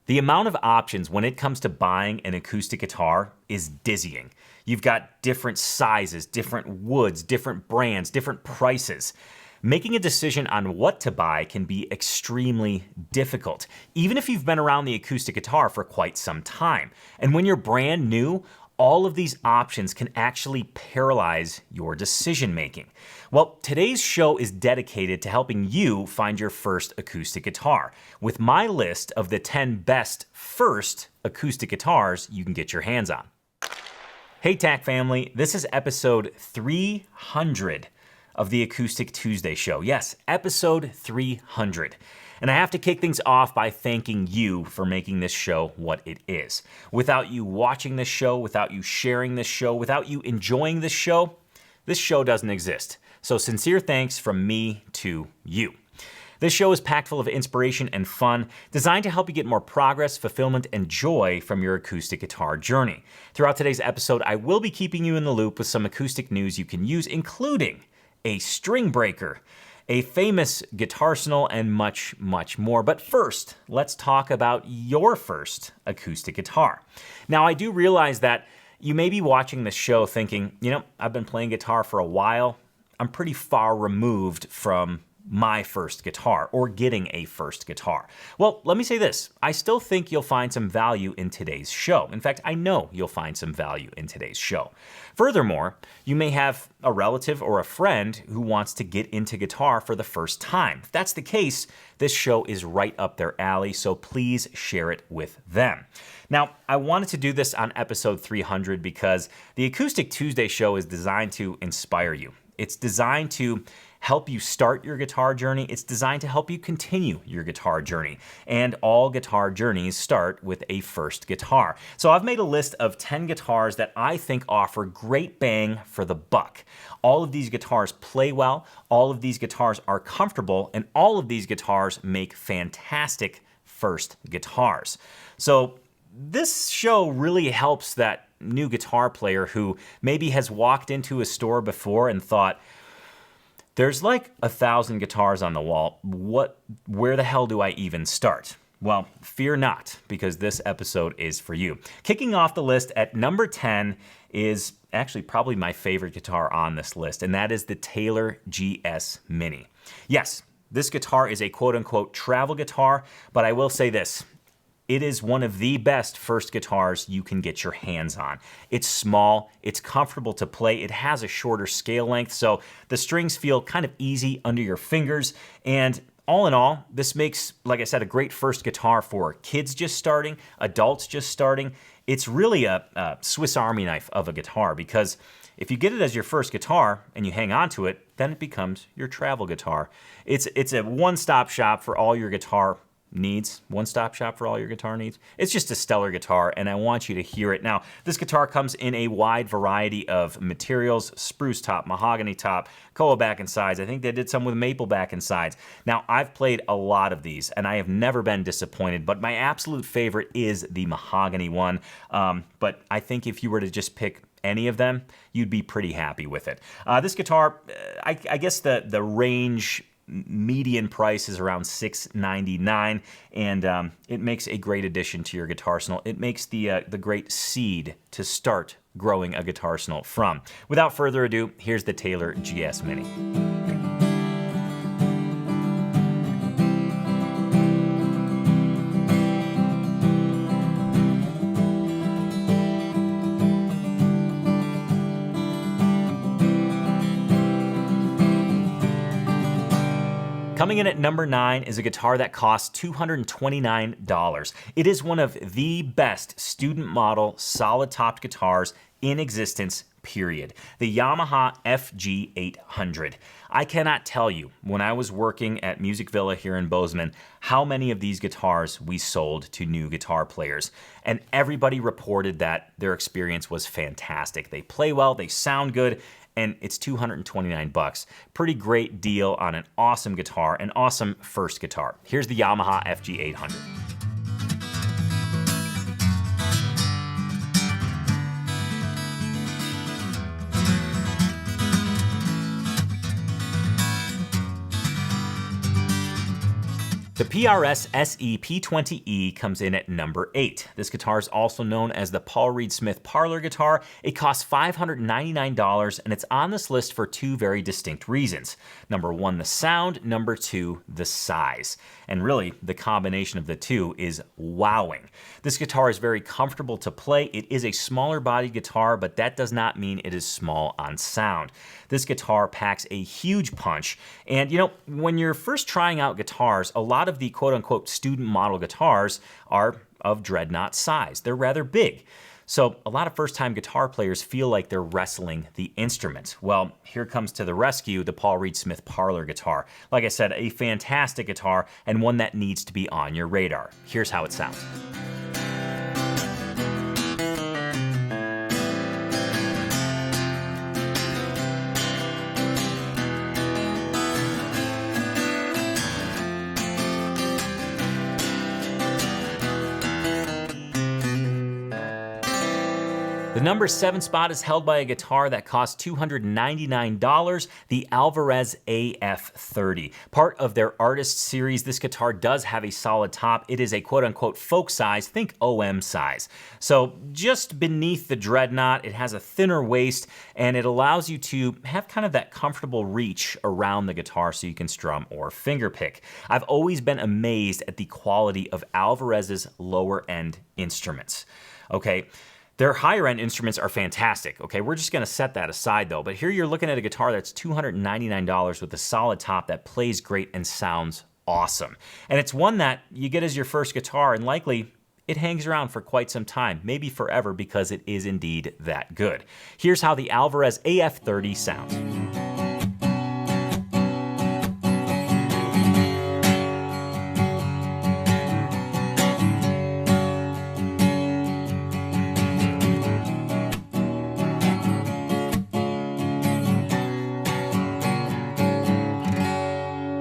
The amount of options when it comes to buying an acoustic guitar is dizzying. You've got different sizes, different woods, different brands, different prices. Making a decision on what to buy can be extremely difficult, even if you've been around the acoustic guitar for quite some time. And when you're brand new, all of these options can actually paralyze your decision making. Well, today's show is dedicated to helping you find your first acoustic guitar, with my list of the 10 best first acoustic guitars you can get your hands on. Hey TAC family, this is episode 300 of the Acoustic Tuesday show. Yes, episode 300. And I have to kick things off by thanking you for making this show what it is. Without you watching this show, without you sharing this show, without you enjoying this show doesn't exist. So sincere thanks from me to you. This show is packed full of inspiration and fun, designed to help you get more progress, fulfillment, and joy from your acoustic guitar journey. Throughout today's episode, I will be keeping you in the loop with some acoustic news you can use, including a string breaker, a famous guitarsenal, and much, much more. But first, let's talk about your first acoustic guitar. Now, I do realize that you may be watching this show thinking, I've been playing guitar for a while. I'm pretty far removed from my first guitar or getting a first guitar. Well, let me say this. I still think you'll find some value in today's show. In fact, I know you'll find some value in today's show. Furthermore, you may have a relative or a friend who wants to get into guitar for the first time. If that's the case, this show is right up their alley, so please share it with them. Now, I wanted to do this on episode 300 because the Acoustic Tuesday show is designed to inspire you. It's designed to help you start your guitar journey. It's designed to help you continue your guitar journey. And all guitar journeys start with a first guitar. So I've made a list of 10 guitars that I think offer great bang for the buck. All of these guitars play well, all of these guitars are comfortable, and all of these guitars make fantastic first guitars. So this show really helps that new guitar player who maybe has walked into a store before and thought, there's like 1,000 guitars on the wall. Where the hell do I even start? Well, fear not, because this episode is for you. Kicking off the list at number 10 is actually probably my favorite guitar on this list, and that is the Taylor GS Mini. Yes, this guitar is a quote-unquote travel guitar, but I will say this. It is one of the best first guitars you can get your hands on. It's small, it's comfortable to play, it has a shorter scale length, so the strings feel kind of easy under your fingers, and all in all, this makes, like I said, a great first guitar for kids just starting, adults just starting. It's really a Swiss Army knife of a guitar, because if you get it as your first guitar and you hang on to it, then it becomes your travel guitar. It's a one-stop shop for all your guitar needs, one-stop shop for all your guitar needs. It's just a stellar guitar, and I want you to hear it. Now, this guitar comes in a wide variety of materials: spruce top, mahogany top, koa back and sides. I think they did some with maple back and sides. Now, I've played a lot of these, and I have never been disappointed, but my absolute favorite is the mahogany one. But I think if you were to just pick any of them, you'd be pretty happy with it. This guitar, I guess the range median price is around $699, and it makes a great addition to your guitarsenal. It makes the great seed to start growing a guitarsenal from. Without further ado, here's the Taylor GS Mini. Coming in at number 9 is a guitar that costs $229. It is one of the best student model solid topped guitars in existence, period. The Yamaha FG800. I cannot tell you, when I was working at Music Villa here in Bozeman, how many of these guitars we sold to new guitar players. And everybody reported that their experience was fantastic. They play well, they sound good, and it's $229. Pretty great deal on an awesome guitar, an awesome first guitar. Here's the Yamaha FG800. To PRS SE P20E comes in at number 8. This guitar is also known as the Paul Reed Smith Parlor guitar. It costs $599, and it's on this list for two very distinct reasons. Number 1, the sound. Number 2, the size. And really, the combination of the two is wowing. This guitar is very comfortable to play. It is a smaller bodied guitar, but that does not mean it is small on sound. This guitar packs a huge punch, and when you're first trying out guitars, a lot of the quote-unquote student model guitars are of dreadnought size. They're rather big. So a lot of first-time guitar players feel like they're wrestling the instrument. Well, here comes to the rescue the Paul Reed Smith Parlor guitar. Like I said, a fantastic guitar and one that needs to be on your radar. Here's how it sounds. The number 7 spot is held by a guitar that costs $299, the Alvarez AF30. Part of their Artist series, this guitar does have a solid top. It is a quote-unquote folk size, think OM size. So just beneath the dreadnought, it has a thinner waist, and it allows you to have kind of that comfortable reach around the guitar so you can strum or fingerpick. I've always been amazed at the quality of Alvarez's lower-end instruments. Okay. Their higher-end instruments are fantastic, okay? We're just gonna set that aside though, but here you're looking at a guitar that's $299 with a solid top that plays great and sounds awesome. And it's one that you get as your first guitar, and likely it hangs around for quite some time, maybe forever, because it is indeed that good. Here's how the Alvarez AF30 sounds.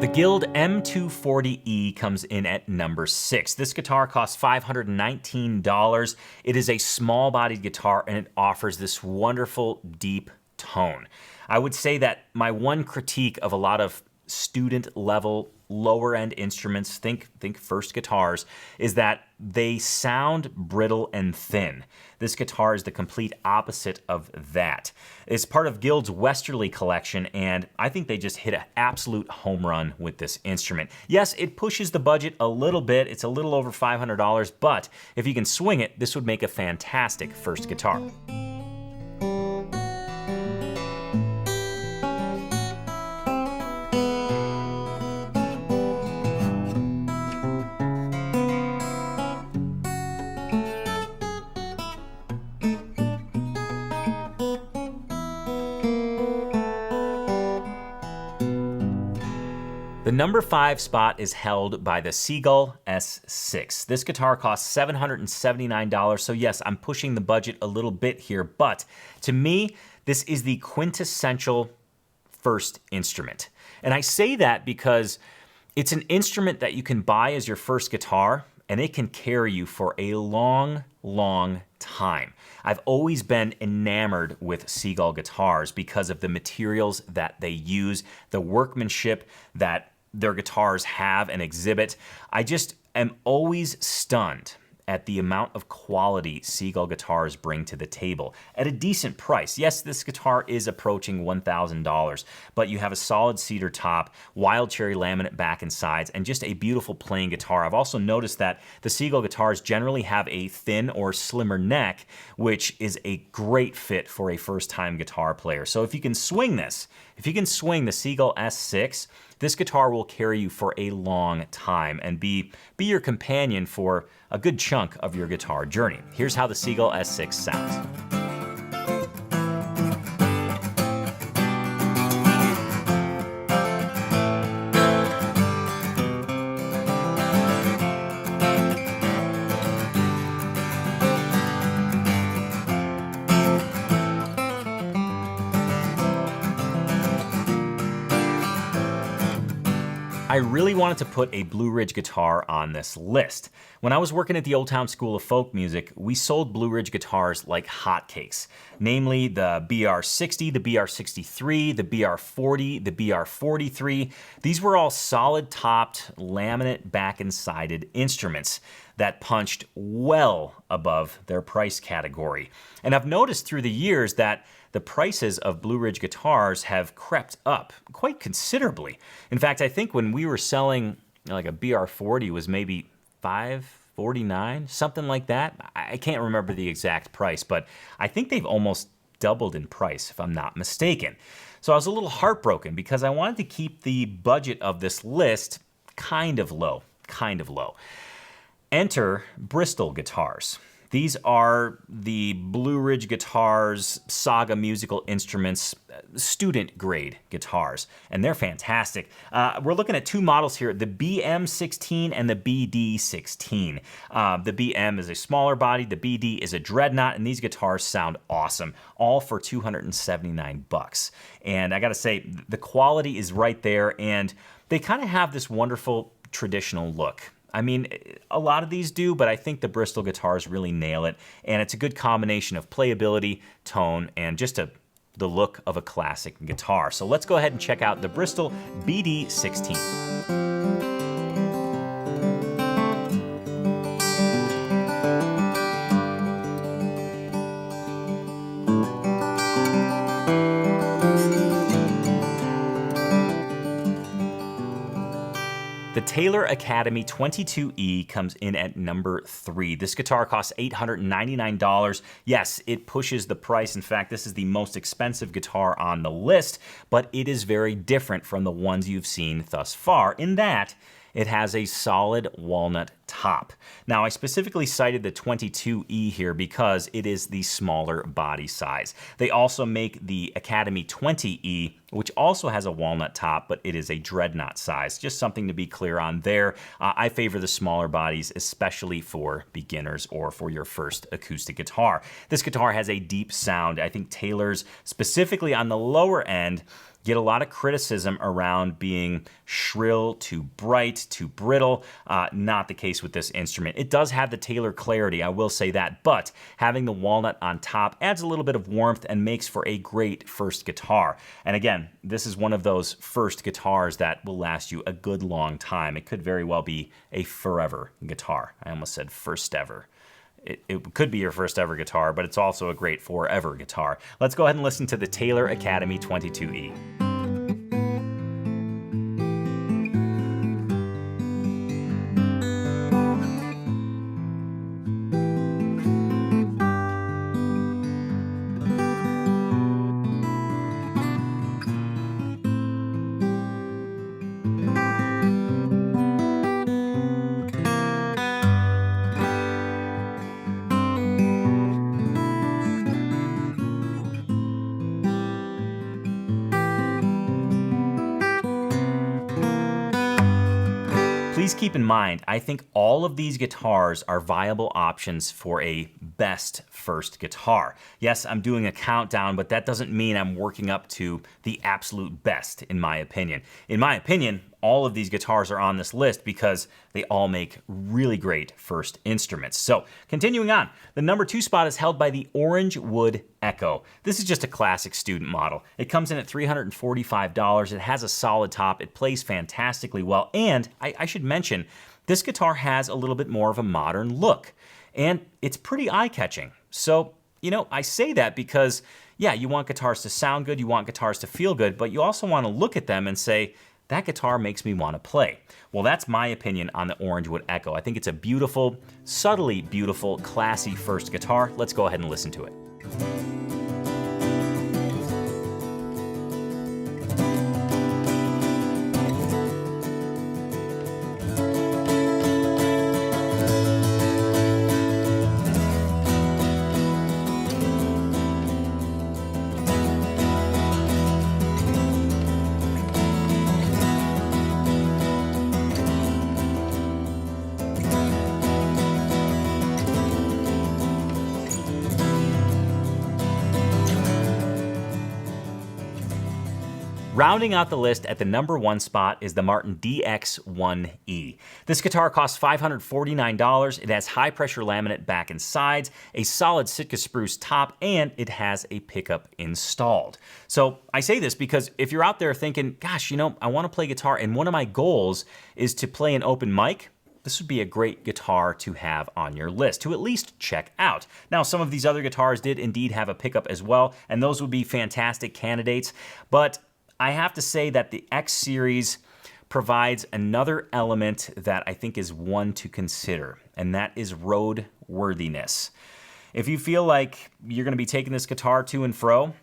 The Guild M240E comes in at number 6. This guitar costs $519. It is a small-bodied guitar, and it offers this wonderful, deep tone. I would say that my one critique of a lot of student-level, lower-end instruments, think first guitars, is that they sound brittle and thin. This guitar is the complete opposite of that. It's part of Guild's Westerly collection, and I think they just hit an absolute home run with this instrument. Yes, it pushes the budget a little bit. It's a little over $500, but if you can swing it, this would make a fantastic first guitar. The number 5 spot is held by the Seagull S6. This guitar costs $779, so yes, I'm pushing the budget a little bit here, but to me, this is the quintessential first instrument. And I say that because it's an instrument that you can buy as your first guitar, and it can carry you for a long, long time. I've always been enamored with Seagull guitars because of the materials that they use, the workmanship that their guitars have and exhibit. I just am always stunned at the amount of quality Seagull guitars bring to the table at a decent price. Yes, this guitar is approaching $1,000, but you have a solid cedar top, wild cherry laminate back and sides, and just a beautiful playing guitar. I've also noticed that the Seagull guitars generally have a thin or slimmer neck, which is a great fit for a first-time guitar player. So if you can swing this, if you can swing the Seagull S6, this guitar will carry you for a long time and be your companion for a good chunk of your guitar journey. Here's how the Seagull S6 sounds. I really wanted to put a Blue Ridge guitar on this list. When I was working at the Old Town School of Folk Music, we sold Blue Ridge guitars like hotcakes, namely the BR60, the BR63, the BR40, the BR43. These were all solid-topped, laminate back and sided instruments that punched well above their price category. And I've noticed through the years that the prices of Blue Ridge guitars have crept up quite considerably. In fact, I think when we were selling like a BR40 was maybe $549, something like that. I can't remember the exact price, but I think they've almost doubled in price if I'm not mistaken. So I was a little heartbroken because I wanted to keep the budget of this list kind of low. Enter Bristol guitars. These are the Blue Ridge Guitars Saga Musical Instruments student grade guitars, and they're fantastic. We're looking at two models here, the BM16 and the BD16. The BM is a smaller body, the BD is a dreadnought, and these guitars sound awesome, all for $279. And I gotta say, the quality is right there, and they kind of have this wonderful traditional look. I mean, a lot of these do, but I think the Bristol guitars really nail it, and it's a good combination of playability, tone, and just the look of a classic guitar. So let's go ahead and check out the Bristol BD16. The Taylor Academy 22E comes in at number 3. This guitar costs $899. Yes, it pushes the price. In fact, this is the most expensive guitar on the list, but it is very different from the ones you've seen thus far in that it has a solid walnut top. Now, I specifically cited the 22E here because it is the smaller body size. They also make the Academy 20E, which also has a walnut top, but it is a dreadnought size. Just something to be clear on there. I favor the smaller bodies, especially for beginners or for your first acoustic guitar. This guitar has a deep sound. I think Taylor's, specifically on the lower end, get a lot of criticism around being shrill, too bright, too brittle. Not the case with this instrument. It does have the Taylor clarity, I will say that, but having the walnut on top adds a little bit of warmth and makes for a great first guitar. And again, this is one of those first guitars that will last you a good long time. It could very well be a forever guitar. I almost said first ever. It could be your first ever guitar, but it's also a great forever guitar. Let's go ahead and listen to the Taylor Academy 22E. Please keep in mind, I think all of these guitars are viable options for a best first guitar. Yes, I'm doing a countdown, but that doesn't mean I'm working up to the absolute best, in my opinion. In my opinion, all of these guitars are on this list because they all make really great first instruments. So, continuing on, the number 2 spot is held by the Orangewood Echo. This is just a classic student model. It comes in at $345. It has a solid top. It plays fantastically well. And I should mention, this guitar has a little bit more of a modern look. And it's pretty eye-catching. So, you know, I say that because, yeah, you want guitars to sound good, you want guitars to feel good, but you also want to look at them and say, that guitar makes me want to play. Well, that's my opinion on the Orangewood Echo. I think it's a beautiful, subtly beautiful, classy first guitar. Let's go ahead and listen to it. Rounding out the list at the #1 spot is the Martin DX1E. This guitar costs $549. It has high pressure laminate back and sides, a solid Sitka spruce top, and it has a pickup installed. So I say this because if you're out there thinking, gosh, I want to play guitar and one of my goals is to play an open mic, this would be a great guitar to have on your list, to at least check out. Now, some of these other guitars did indeed have a pickup as well, and those would be fantastic candidates, but I have to say that the X Series provides another element that I think is one to consider, and that is roadworthiness. If you feel like you're going to be taking this guitar to and fro,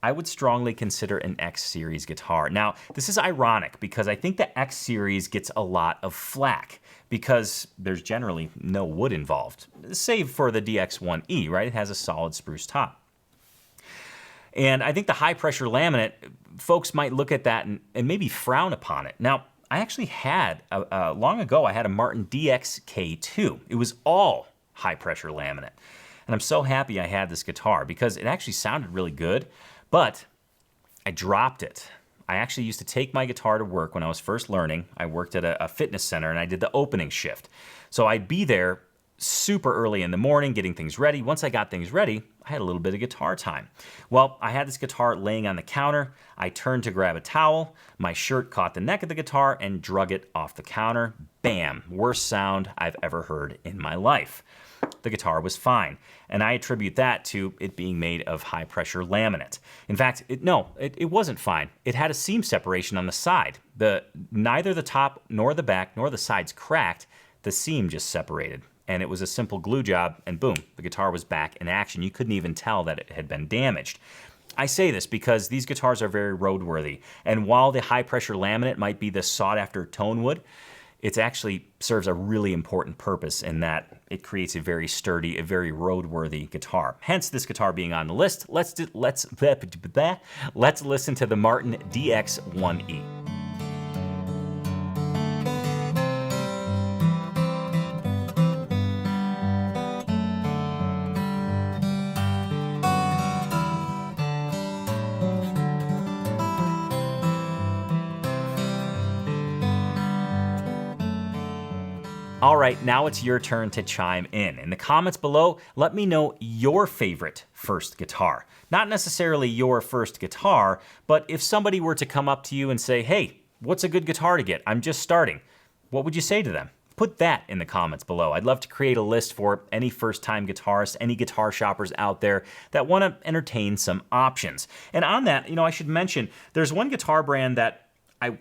I would strongly consider an X Series guitar. Now, this is ironic because I think the X Series gets a lot of flack because there's generally no wood involved, save for the DX1E, right? It has a solid spruce top. And I think the high pressure laminate, folks might look at that and maybe frown upon it. Now, I actually had, long ago, I had a Martin DXK2. It was all high pressure laminate. And I'm so happy I had this guitar because it actually sounded really good, but I dropped it. I actually used to take my guitar to work when I was first learning. I worked at a fitness center and I did the opening shift. So I'd be there super early in the morning getting things ready. Once I got things ready, I had a little bit of guitar time. Well, I had this guitar laying on the counter. I turned to grab a towel. My shirt caught the neck of the guitar and drug it off the counter. Bam, worst sound I've ever heard in my life. The guitar was fine, and I attribute that to it being made of high-pressure laminate. In fact, it wasn't fine. It had a seam separation on the side. Neither the top nor the back nor the sides cracked. The seam just separated, and it was a simple glue job, and boom, the guitar was back in action. You couldn't even tell that it had been damaged. I say this because these guitars are very roadworthy, and while the high-pressure laminate might be the sought-after tone wood, it actually serves a really important purpose in that it creates a very sturdy, a very roadworthy guitar. Hence this guitar being on the list. Let's listen to the Martin DX1E. All right, now it's your turn to chime in. In the comments below, let me know your favorite first guitar. Not necessarily your first guitar, but if somebody were to come up to you and say, hey, what's a good guitar to get? I'm just starting. What would you say to them? Put that in the comments below. I'd love to create a list for any first-time guitarists, any guitar shoppers out there that want to entertain some options. And on that, I should mention, there's one guitar brand that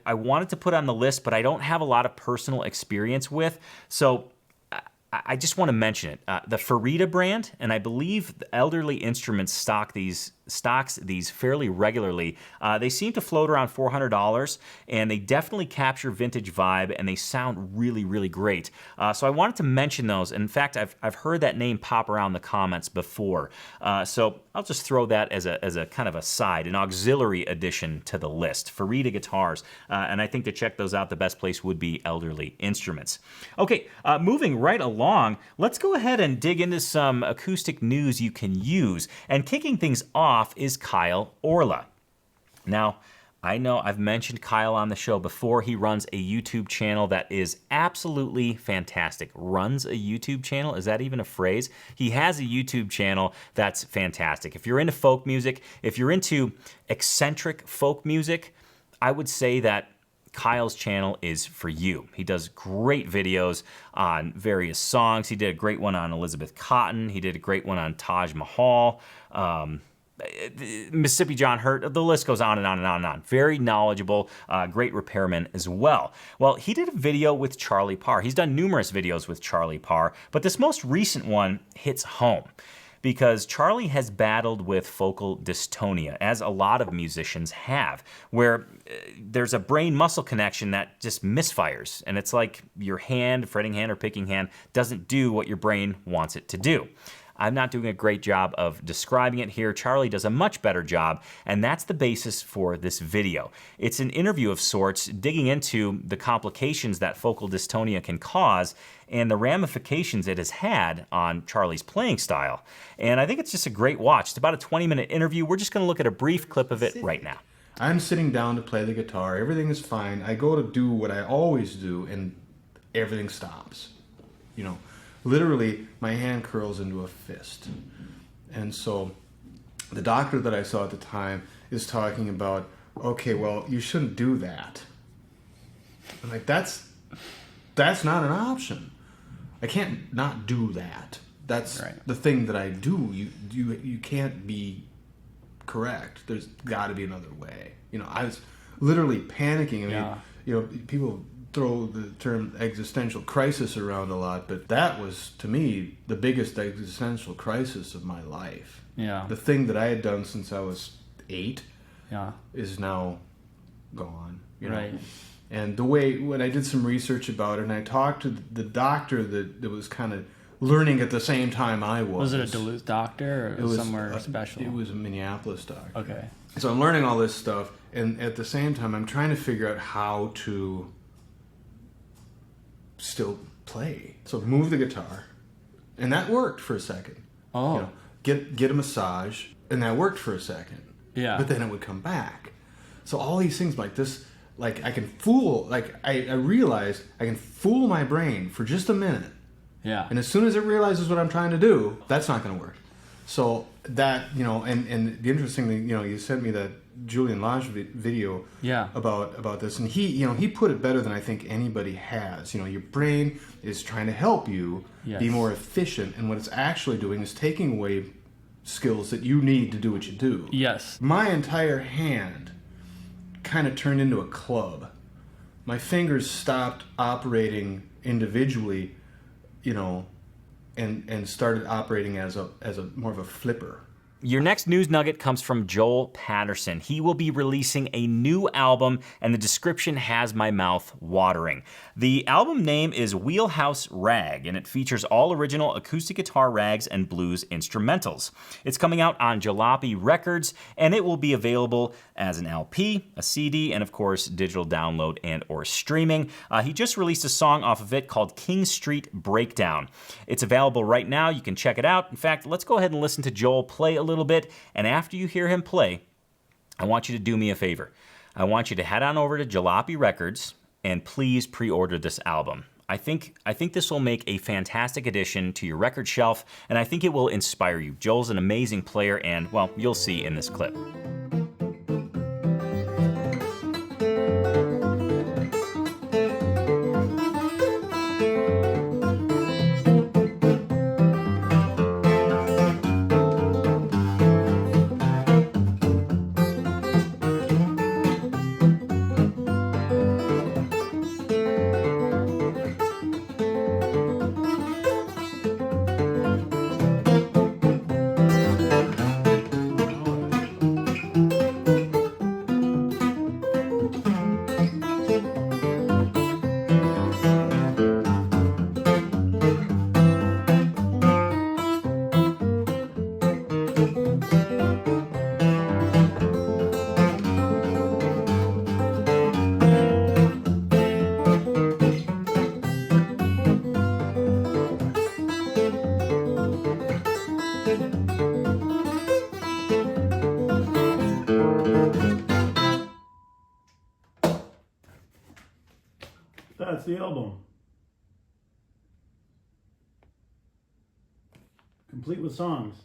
I wanted to put on the list, but I don't have a lot of personal experience with, so I just want to mention it. The Farida brand, and I believe the Elderly Instruments stocks these fairly regularly. They seem to float around $400, and they definitely capture vintage vibe, and they sound really, really great. So I wanted to mention those. In fact, I've heard that name pop around the comments before. So I'll just throw that as a kind of a side, an auxiliary addition to the list. Farida guitars, and I think to check those out, the best place would be Elderly Instruments. Okay, moving right along, let's go ahead and dig into some acoustic news you can use. And kicking things off is Kyle Orla. Now, I know I've mentioned Kyle on the show before. He runs a YouTube channel that is absolutely fantastic. Runs a YouTube channel? Is that even a phrase? He has a YouTube channel that's fantastic. If you're into folk music, if you're into eccentric folk music, I would say that Kyle's channel is for you. He does great videos on various songs. He did a great one on Elizabeth Cotten. He did a great one on Taj Mahal. Mississippi John Hurt, the list goes on and on and on and on. Very knowledgeable, great repairman as well. Well, he did a video with Charlie Parr. He's done numerous videos with Charlie Parr, but this most recent one hits home because Charlie has battled with focal dystonia, as a lot of musicians have, where there's a brain-muscle connection that just misfires, and it's like your hand, fretting hand or picking hand, doesn't do what your brain wants it to do. I'm not doing a great job of describing it here. Charlie does a much better job, and that's the basis for this video. It's an interview of sorts, digging into the complications that focal dystonia can cause and the ramifications it has had on Charlie's playing style. And I think it's just a great watch. It's about a 20-minute interview. We're just going to look at a brief clip of it right now. I'm sitting down to play the guitar. Everything is fine. I go to do what I always do, and everything stops. You know, literally, my hand curls into a fist. And so the doctor that I saw at the time is talking about, okay, well, you shouldn't do that. I'm like, that's not an option. I can't not do that. That's right. The thing that I do. You can't be correct. There's got to be another way. You know, I was literally panicking. I mean, you know, people throw the term existential crisis around a lot, but that was, to me, the biggest existential crisis of my life. Yeah. The thing that I had done since I was 8 is now gone. You know? Right. And the way, when I did some research about it, and I talked to the doctor that was kind of learning at the same time I was. Was it a Duluth doctor, or it was somewhere special? It was a Minneapolis doctor. Okay. So I'm learning all this stuff, and at the same time, I'm trying to figure out how to still play. So move the guitar, and that worked for a second. Oh. You know, get a massage, and that worked for a second. Yeah. But then it would come back. So all these things like this, like I can fool, like I realized I can fool my brain for just a minute. Yeah. And as soon as it realizes what I'm trying to do, that's not going to work. So that, you know, and the interesting thing, you know, you sent me that Julian Lage video about this, and he put it better than I think anybody has. You know, your brain is trying to help you be more efficient, and what it's actually doing is taking away skills that you need to do what you do. Yes. My entire hand kind of turned into a club. My fingers stopped operating individually, you know, and started operating as a more of a flipper. Your next news nugget comes from Joel Patterson. He will be releasing a new album, and the description has my mouth watering. The album name is Wheelhouse Rag, and it features all original acoustic guitar rags and blues instrumentals. It's coming out on Jalopy Records, and it will be available as an LP, a CD, and of course, digital download and or streaming. He just released a song off of it called King Street Breakdown. It's available right now. You can check it out. In fact, let's go ahead and listen to Joel play a little bit, and after you hear him play, I want you to do me a favor. I want you to head on over to Jalopy Records and please pre-order this album. I think this will make a fantastic addition to your record shelf, and I think it will inspire you. Joel's an amazing player, and, well, you'll see in this clip. That's the album. Complete with songs.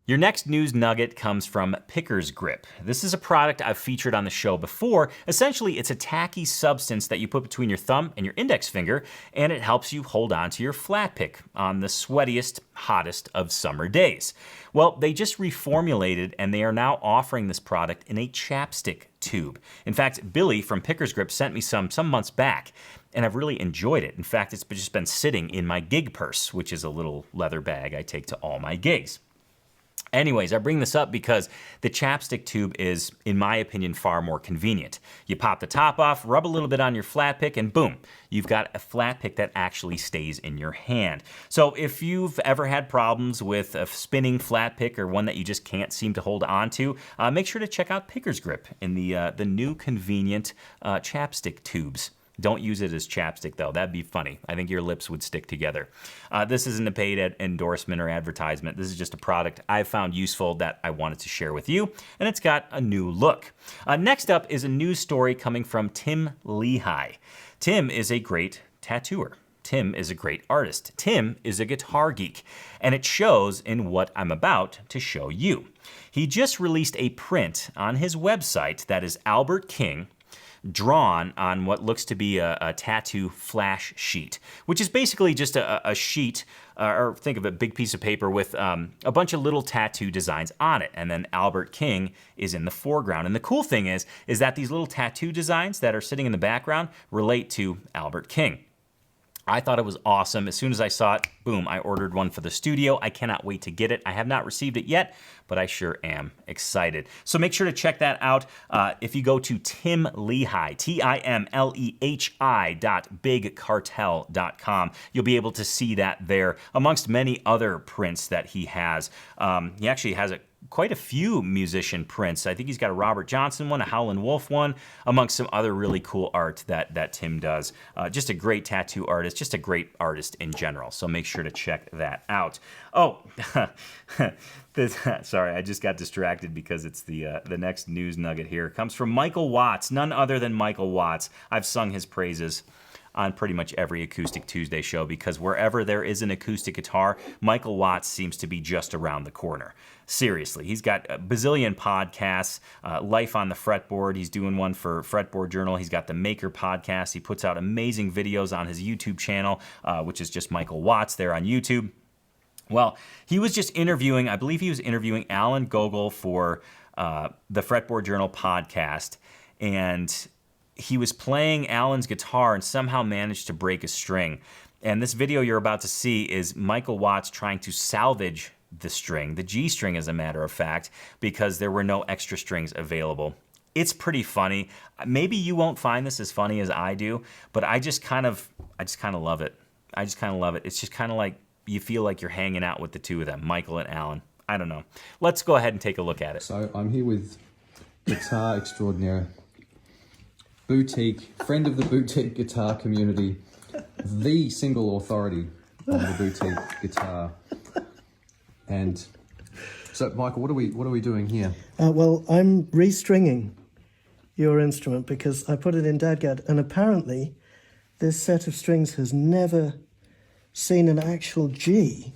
Your next news nugget comes from Picker's Grip. This is a product I've featured on the show before. Essentially, it's a tacky substance that you put between your thumb and your index finger, and it helps you hold on to your flat pick on the sweatiest, hottest of summer days. Well, they just reformulated, and they are now offering this product in a chapstick tube. In fact, Billy from Picker's Grip sent me some months back, and I've really enjoyed it. In fact, it's just been sitting in my gig purse, which is a little leather bag I take to all my gigs. Anyways, I bring this up because the chapstick tube is, in my opinion, far more convenient. You pop the top off, rub a little bit on your flat pick, and boom, you've got a flat pick that actually stays in your hand. So if you've ever had problems with a spinning flat pick or one that you just can't seem to hold on to, make sure to check out Picker's Grip in the new convenient chapstick tubes. Don't use it as chapstick, though. That'd be funny. I think your lips would stick together. This isn't a paid endorsement or advertisement. This is just a product I found useful that I wanted to share with you, and it's got a new look. Next up is a news story coming from Tim Lehigh. Tim is a great tattooer. Tim is a great artist. Tim is a guitar geek, and it shows in what I'm about to show you. He just released a print on his website that is Albert King, drawn on what looks to be a tattoo flash sheet, which is basically just a sheet, or think of a big piece of paper with a bunch of little tattoo designs on it, and then Albert King is in the foreground. And the cool thing is that these little tattoo designs that are sitting in the background relate to Albert King. I thought it was awesome. As soon as I saw it, boom, I ordered one for the studio. I cannot wait to get it. I have not received it yet, but I sure am excited. So make sure to check that out. If you go to Tim Lehigh, TIMLEHI.bigcartel.com, you'll be able to see that there, amongst many other prints that he has. He actually has quite a few musician prints. I think he's got a Robert Johnson one, a Howlin' Wolf one, amongst some other really cool art that Tim does. Just a great tattoo artist, just a great artist in general. So make sure to check that out. Oh, sorry, I just got distracted because it's the next news nugget here. It comes from Michael Watts, none other than Michael Watts. I've sung his praises on pretty much every Acoustic Tuesday show, because wherever there is an acoustic guitar, Michael Watts seems to be just around the corner. Seriously, he's got a bazillion podcasts, Life on the Fretboard. He's doing one for Fretboard Journal. He's got the Maker podcast. He puts out amazing videos on his YouTube channel, which is just Michael Watts there on YouTube. Well, he was just interviewing, I believe he was interviewing Alan Gogol for the Fretboard Journal podcast, and he was playing Alan's guitar and somehow managed to break a string. And this video you're about to see is Michael Watts trying to salvage the string, the G string as a matter of fact, because there were no extra strings available. It's pretty funny. Maybe you won't find this as funny as I do, but I just kind of love it. I just kind of love it. It's just kind of like you feel like you're hanging out with the two of them, Michael and Alan. I don't know. Let's go ahead and take a look at it. So I'm here with guitar extraordinaire, boutique, friend of the boutique guitar community, the single authority on the boutique guitar. And so, Michael, what are we doing here? Well, I'm restringing your instrument because I put it in DADGAD, and apparently this set of strings has never seen an actual G,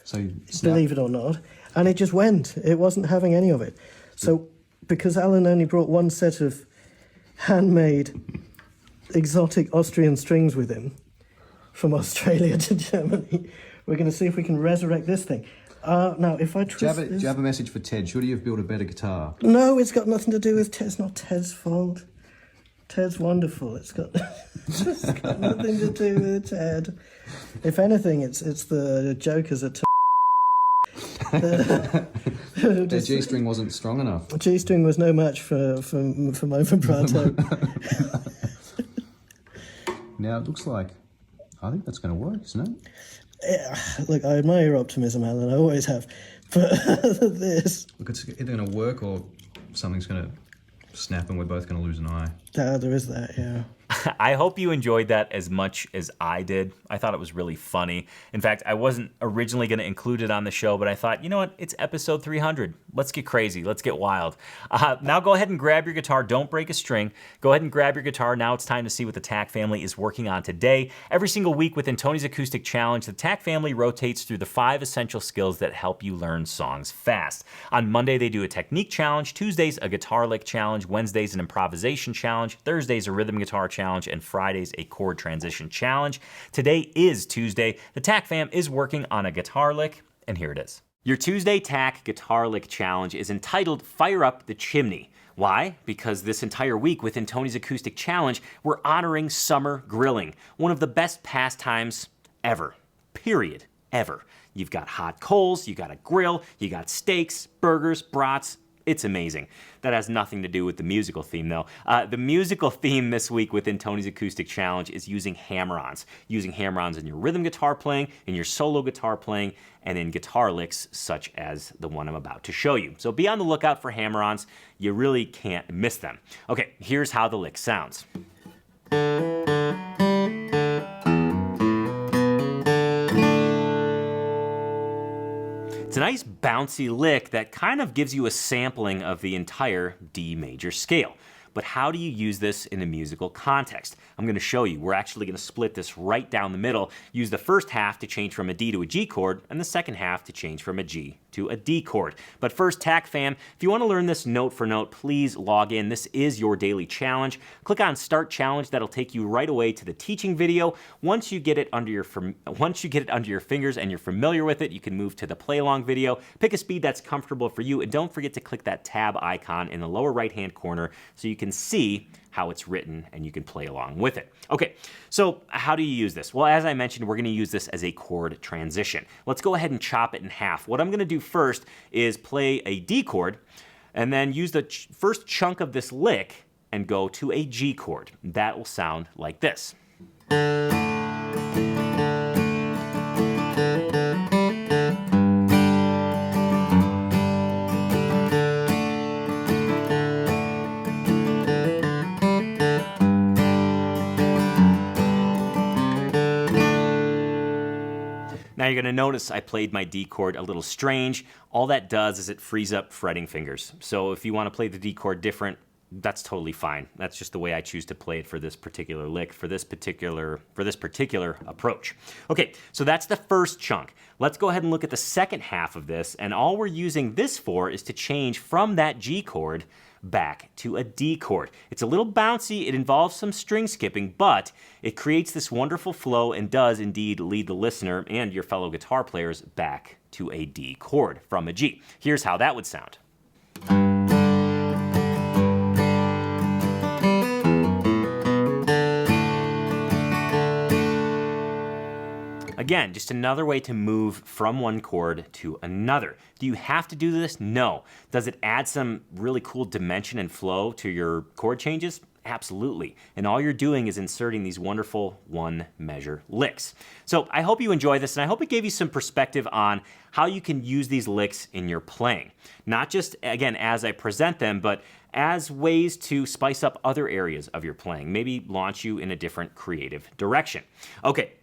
So believe it or not, and it just went. It wasn't having any of it. So because Alan only brought one set of handmade exotic Austrian strings with him from Australia to Germany, we're going to see if we can resurrect this thing. Now, if I twist do you have a message for Ted? Should he have built a better guitar? No, it's got nothing to do with Ted. It's not Ted's fault. Ted's wonderful. It's got nothing to do with Ted. If anything, it's the jokers at The G string wasn't strong enough. G string was no match for my vibrato. Now it looks like, I think that's going to work, isn't it? Yeah, look, I admire your optimism, Alan. I always have. But this, Look, it's either going to work or something's going to snap and we're both going to lose an eye. there is that, yeah. I hope you enjoyed that as much as I did. I thought it was really funny. In fact, I wasn't originally going to include it on the show, but I thought, you know what? It's episode 300. Let's get crazy. Let's get wild. Now go ahead and grab your guitar. Don't break a string. Go ahead and grab your guitar. Now it's time to see what the TAC family is working on today. Every single week within Tony's Acoustic Challenge, the TAC family rotates through the 5 essential skills that help you learn songs fast. On Monday, they do a technique challenge. Tuesdays, a guitar lick challenge. Wednesdays, an improvisation challenge. Thursdays, a rhythm guitar challenge, and Fridays a chord transition challenge. Today is Tuesday. The TAC fam is working on a guitar lick, and here it is. Your Tuesday TAC guitar lick challenge is entitled Fire Up the Chimney. Why? Because this entire week within Tony's Acoustic Challenge, we're honoring summer grilling, one of the best pastimes ever. Period. Ever. You've got hot coals, you got a grill, you got steaks, burgers, brats. It's amazing. That has nothing to do with the musical theme, though. The musical theme this week within Tony's Acoustic Challenge is using hammer-ons. Using hammer-ons in your rhythm guitar playing, in your solo guitar playing, and in guitar licks such as the one I'm about to show you. So be on the lookout for hammer-ons. You really can't miss them. Okay, here's how the lick sounds. It's a nice bouncy lick that kind of gives you a sampling of the entire D major scale. But how do you use this in a musical context? I'm going to show you. We're actually going to split this right down the middle, use the first half to change from a D to a G chord, and the second half to change from a G to a D chord. But first, TAC fam, if you want to learn this note for note, please log in. This is your daily challenge. Click on Start Challenge. That'll take you right away to the teaching video. Once you get it under your fingers and you're familiar with it, you can move to the play along video. Pick a speed that's comfortable for you, and don't forget to click that tab icon in the lower right-hand corner so you can see how it's written and you can play along with it. Okay, so how do you use this? Well, as I mentioned, we're going to use this as a chord transition. Let's go ahead and chop it in half. What I'm going to do first is play a D chord and then use the first chunk of this lick and go to a G chord. That will sound like this. Now you're going to notice I played my D chord a little strange. All that does is it frees up fretting fingers. So if you want to play the D chord different, that's totally fine. That's just the way I choose to play it for this particular lick, for this particular approach. Okay, so that's the first chunk. Let's go ahead and look at the second half of this, and all we're using this for is to change from that G chord back to a D chord. It's a little bouncy, it involves some string skipping, but it creates this wonderful flow and does indeed lead the listener and your fellow guitar players back to a D chord from a G. Here's how that would sound. Again, just another way to move from one chord to another. Do you have to do this? No. Does it add some really cool dimension and flow to your chord changes? Absolutely. And all you're doing is inserting these wonderful one measure licks. So I hope you enjoy this, and I hope it gave you some perspective on how you can use these licks in your playing. Not just, again, as I present them, but as ways to spice up other areas of your playing, maybe launch you in a different creative direction. Okay.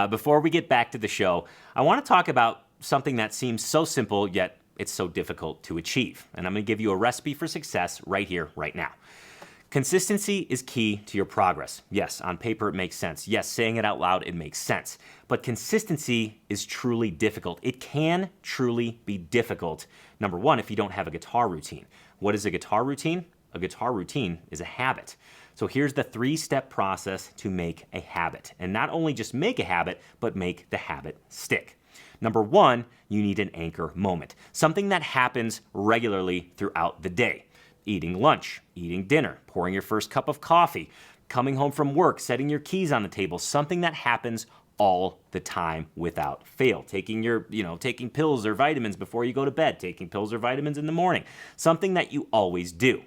Before we get back to the show, I want to talk about something that seems so simple, yet it's so difficult to achieve. And I'm going to give you a recipe for success right here, right now. Consistency is key to your progress. Yes, on paper it makes sense. Yes, saying it out loud, it makes sense. But consistency is truly difficult. It can truly be difficult, number one, if you don't have a guitar routine. What is a guitar routine? A guitar routine is a habit. So here's the 3-step process to make a habit. And not only just make a habit, but make the habit stick. Number one, you need an anchor moment. Something that happens regularly throughout the day. Eating lunch, eating dinner, pouring your first cup of coffee, coming home from work, setting your keys on the table. Something that happens all the time without fail. Taking taking pills or vitamins before you go to bed. Taking pills or vitamins in the morning. Something that you always do.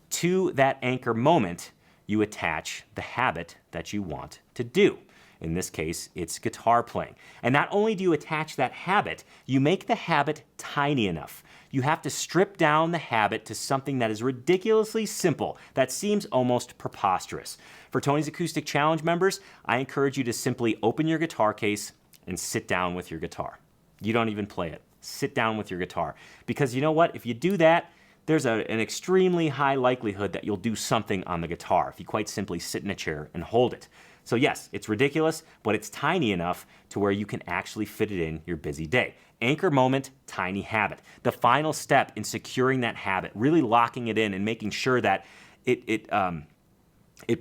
To that anchor moment, you attach the habit that you want to do. In this case, it's guitar playing. And not only do you attach that habit, you make the habit tiny enough. You have to strip down the habit to something that is ridiculously simple, that seems almost preposterous. For Tony's Acoustic Challenge members, I encourage you to simply open your guitar case and sit down with your guitar. You don't even play it. Sit down with your guitar. Because you know what? If you do that, there's an extremely high likelihood that you'll do something on the guitar if you quite simply sit in a chair and hold it. So yes, it's ridiculous, but it's tiny enough to where you can actually fit it in your busy day. Anchor moment, tiny habit. The final step in securing that habit, really locking it in and making sure that it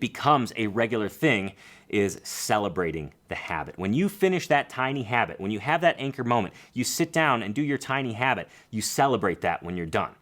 becomes a regular thing, is celebrating the habit. When you finish that tiny habit, when you have that anchor moment, you sit down and do your tiny habit, you celebrate that when you're done.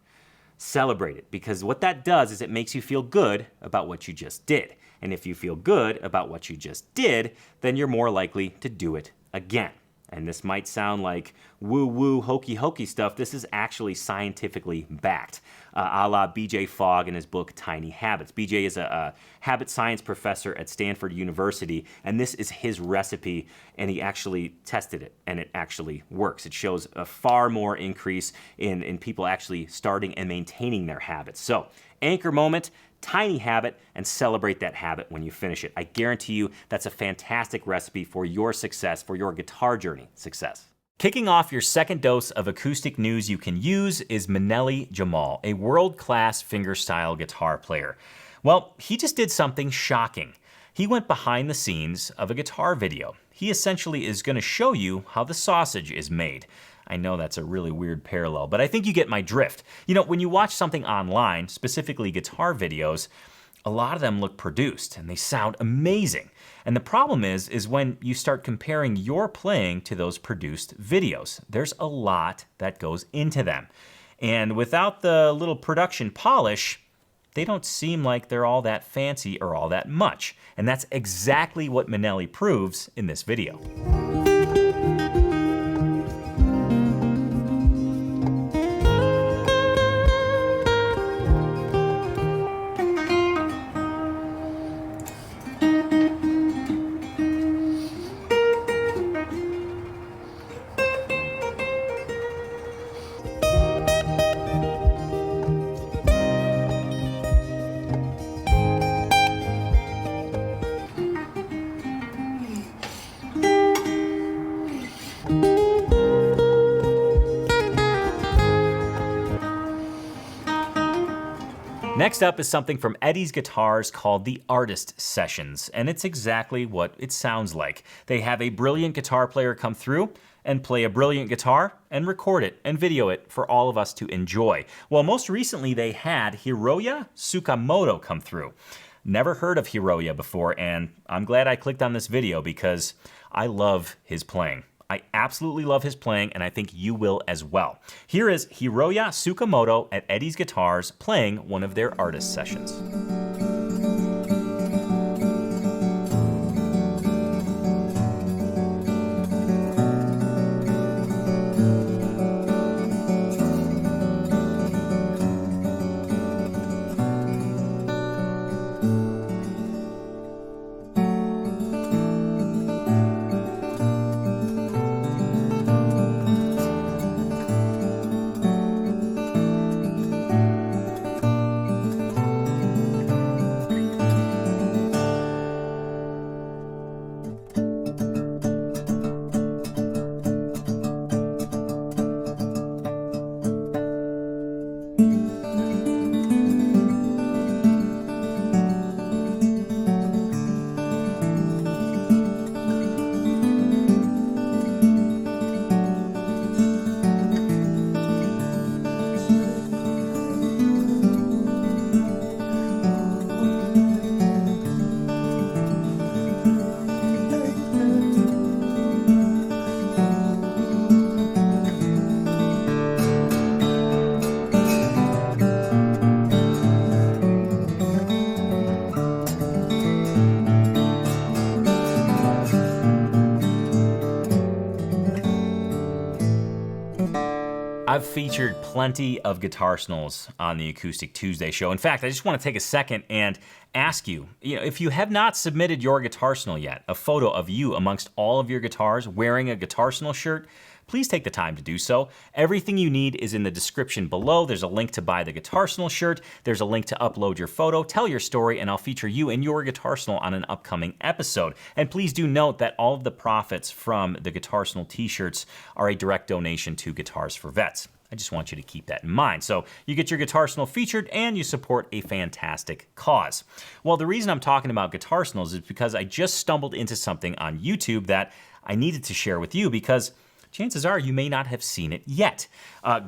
Celebrate it, because what that does is it makes you feel good about what you just did. And if you feel good about what you just did, then you're more likely to do it again. And this might sound like woo-woo, hokey-hokey stuff. This is actually scientifically backed, a la B.J. Fogg in his book, Tiny Habits. B.J. is a habit science professor at Stanford University, and this is his recipe, and he actually tested it, and it actually works. It shows a far more increase in people actually starting and maintaining their habits. So, anchor moment, tiny habit and celebrate that habit when you finish it. I guarantee you that's a fantastic recipe for your success, for your guitar journey success. Kicking off your second dose of acoustic news you can use is Manelli Jamal, a world-class fingerstyle guitar player. Well, he just did something shocking. He went behind the scenes of a guitar video. He essentially is going to show you how the sausage is made. I know that's a really weird parallel, but I think you get my drift. You know, when you watch something online, specifically guitar videos, a lot of them look produced and they sound amazing. And the problem is when you start comparing your playing to those produced videos. There's a lot that goes into them. And without the little production polish, they don't seem like they're all that fancy or all that much. And that's exactly what Manelli proves in this video. Next up is something from Eddie's Guitars called the Artist Sessions, and it's exactly what it sounds like. They have a brilliant guitar player come through and play a brilliant guitar and record it and video it for all of us to enjoy. Well, most recently they had Hiroya Tsukamoto come through. Never heard of Hiroya before, and I'm glad I clicked on this video because I love his playing. I absolutely love his playing, and I think you will as well. Here is Hiroya Tsukamoto at Eddie's Guitars playing one of their artist sessions. I've featured plenty of guitar snulls on the Acoustic Tuesday show. In fact, I just want to take a second and ask you, if you have not submitted your guitar snull yet, a photo of you amongst all of your guitars wearing a guitar snull shirt, please take the time to do so. Everything you need is in the description below. There's a link to buy the guitar snull shirt. There's a link to upload your photo, tell your story, and I'll feature you and your guitar snull on an upcoming episode. And please do note that all of the profits from the guitar snull t-shirts are a direct donation to Guitars for Vets. I just want you to keep that in mind. So you get your guitar snull featured and you support a fantastic cause. Well, the reason I'm talking about guitar snulls is because I just stumbled into something on YouTube that I needed to share with you because chances are you may not have seen it yet.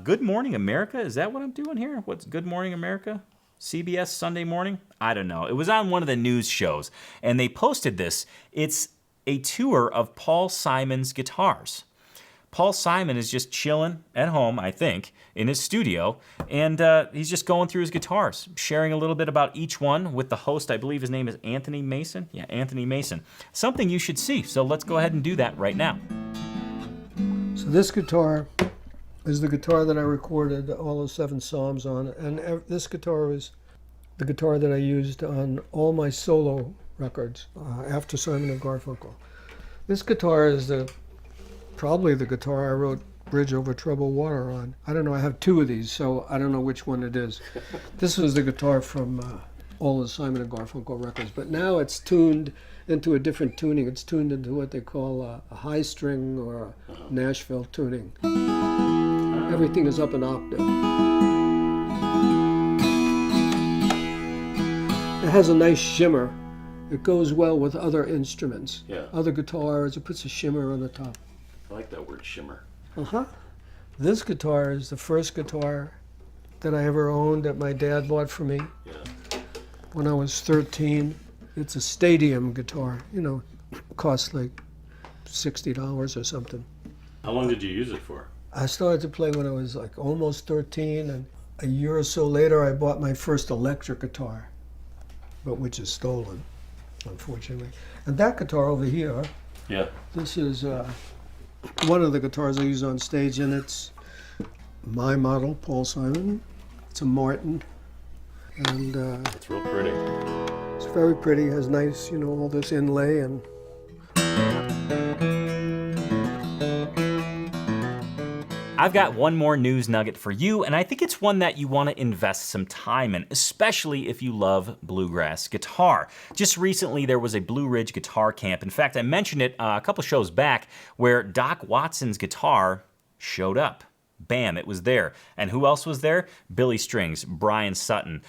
Good Morning America, is that what I'm doing here? What's Good Morning America? CBS Sunday Morning? I don't know. It was on one of the news shows and they posted this. It's a tour of Paul Simon's guitars. Paul Simon is just chilling at home, I think, in his studio, and he's just going through his guitars, sharing a little bit about each one with the host. I believe his name is Anthony Mason. Yeah, Anthony Mason. Something you should see, so let's go ahead and do that right now. So this guitar is the guitar that I recorded all those 7 Psalms on, and this guitar was the guitar that I used on all my solo records after Simon and Garfunkel. This guitar is probably the guitar I wrote Bridge Over Troubled Water on. I don't know, I have 2 of these, so I don't know which one it is. This was the guitar from all the Simon & Garfunkel records. But now it's tuned into a different tuning. It's tuned into what they call a high string or a Nashville tuning. Everything is up an octave. It has a nice shimmer. It goes well with other instruments. Yeah. Other guitars, it puts a shimmer on the top. I like that word, shimmer. Uh-huh. This guitar is the first guitar that I ever owned that my dad bought for me Yeah. when I was 13. It's a stadium guitar, costs like $60 or something. How long did you use it for? I started to play when I was like almost 13, and a year or so later I bought my first electric guitar, but which is stolen, unfortunately. And that guitar over here, Yeah. this is one of the guitars I use on stage, and it's my model, Paul Simon. It's a Martin, and It's real pretty. it's very pretty. Has nice, all this inlay and. I've got one more news nugget for you, and I think it's one that you want to invest some time in, especially if you love bluegrass guitar. Just recently, there was a Blue Ridge guitar camp. In fact, I mentioned it a couple shows back where Doc Watson's guitar showed up. Bam, it was there. And who else was there? Billy Strings, Brian Sutton,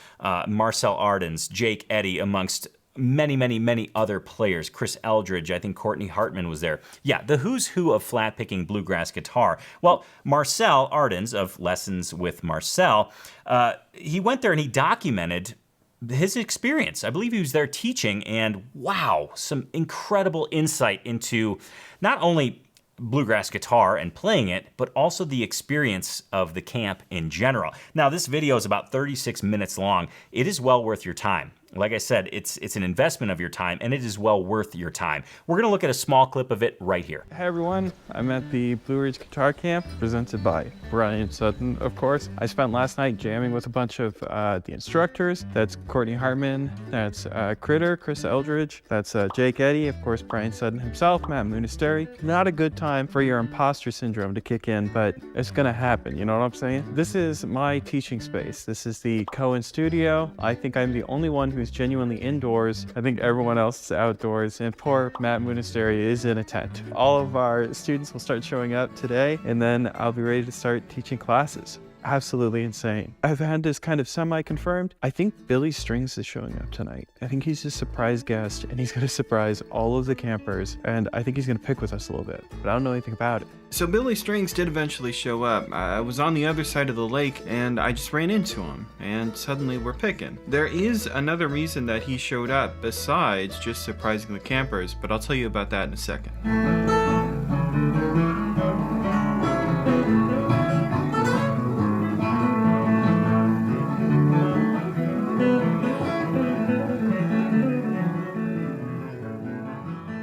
Marcel Ardens, Jake Eddy, amongst many, many, many other players. Chris Eldridge, I think Courtney Hartman was there. Yeah, the who's who of flat-picking bluegrass guitar. Well, Marcel Ardens of Lessons with Marcel, he went there and he documented his experience. I believe he was there teaching, and wow, some incredible insight into not only bluegrass guitar and playing it, but also the experience of the camp in general. Now, this video is about 36 minutes long. It is well worth your time. Like I said, it's an investment of your time, and it is well worth your time. We're going to look at a small clip of it right here. Hey everyone, I'm at the Blue Ridge Guitar Camp, presented by Brian Sutton, of course. I spent last night jamming with a bunch of the instructors. That's Courtney Hartman, that's Critter, Chris Eldridge, that's Jake Eddy, of course Brian Sutton himself, Matt Munisteri. Not a good time for your imposter syndrome to kick in, but it's gonna happen, you know what I'm saying? This is my teaching space. This is the Cohen studio. I think I'm the only one who's genuinely indoors. I think everyone else is outdoors, and poor Matt Munisteri is in a tent. All of our students will start showing up today, and then I'll be ready to start teaching classes. Absolutely insane. I've had this kind of semi-confirmed. I think Billy Strings is showing up tonight. I think he's a surprise guest, and he's gonna surprise all of the campers, and I think he's gonna pick with us a little bit, but I don't know anything about it. So Billy Strings did eventually show up. I was on the other side of the lake, and I just ran into him, and suddenly we're picking. There is another reason that he showed up besides just surprising the campers, but I'll tell you about that in a second.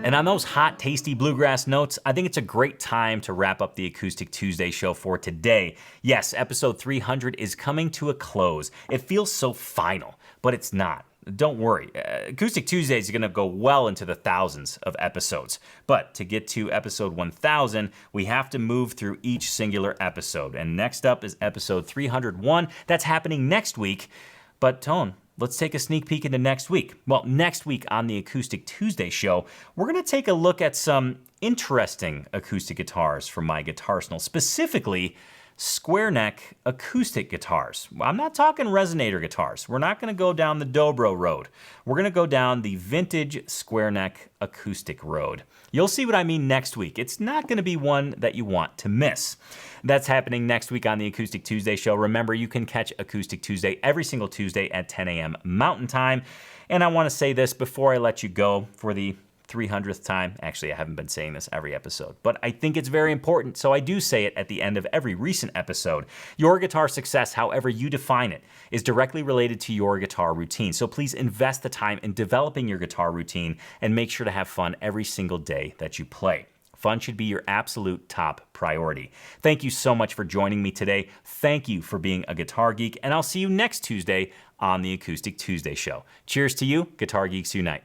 And on those hot, tasty bluegrass notes, I think it's a great time to wrap up the Acoustic Tuesday show for today. Yes, episode 300 is coming to a close. It feels so final, but it's not. Don't worry. Acoustic Tuesday is going to go well into the thousands of episodes. But to get to episode 1000, we have to move through each singular episode. And next up is episode 301. That's happening next week. But Tone, let's take a sneak peek into next week. Well, next week on the Acoustic Tuesday show, we're going to take a look at some interesting acoustic guitars from my guitar arsenal, specifically square neck acoustic guitars. I'm not talking resonator guitars. We're not going to go down the Dobro road. We're going to go down the vintage square neck acoustic road. You'll see what I mean next week. It's not going to be one that you want to miss. That's happening next week on the Acoustic Tuesday show. Remember, you can catch Acoustic Tuesday every single Tuesday at 10 a.m. Mountain Time. And I want to say this before I let you go for the 300th time. Actually, I haven't been saying this every episode, but I think it's very important, so I do say it at the end of every recent episode. Your guitar success, however you define it, is directly related to your guitar routine. So please invest the time in developing your guitar routine and make sure to have fun every single day that you play. Fun should be your absolute top priority. Thank you so much for joining me today. Thank you for being a guitar geek, and I'll see you next Tuesday on the Acoustic Tuesday show. Cheers to you. Guitar Geeks Unite.